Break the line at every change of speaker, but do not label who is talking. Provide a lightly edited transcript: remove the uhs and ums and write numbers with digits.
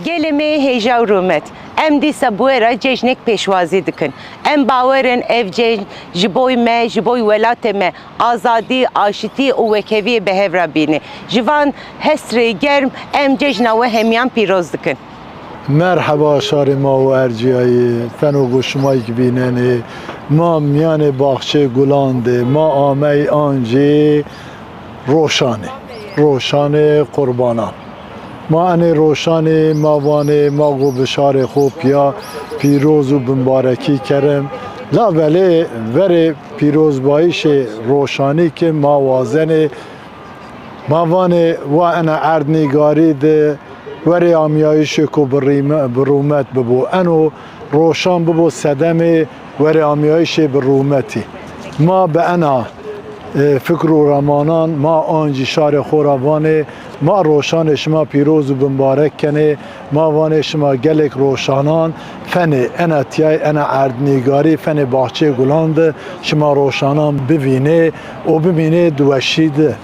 Gelime heja و رومت ام دیسا بویرا جشنک پیشوازی دکن ام باورن اف جشن جبوی ما جبوی ولات ما آزادی آشتی و وکوی به هفرا بینه جوان هستری گرم ام جشن و همیان پیروز دکن
مرحبا شار ما و ارجیایی تنو گوشمایی که بیننه ما میان باغچه گلانده ما آمه آنجی روشانه قربانان ما ان روشانه ما وانه ما گو بشار خوب یا پیروز و بمبارکی کرم لا ولی وره پیروز بایش روشانی که ما وازنه ما وانه و انا اردنگاری ده وری آمیایش کو برومت ببو انو روشان ببو صدم وری آمیایش برومتی ما به انا فکر و رمانان ما آنجی شار خوراوانه ما روشان شما پیروز و بمبارک کنه ما وانه شما گلک روشانان فن انا تیای انا اردنگاری فن باغچه گلاند شما روشانان ببینه و ببینه دوشیده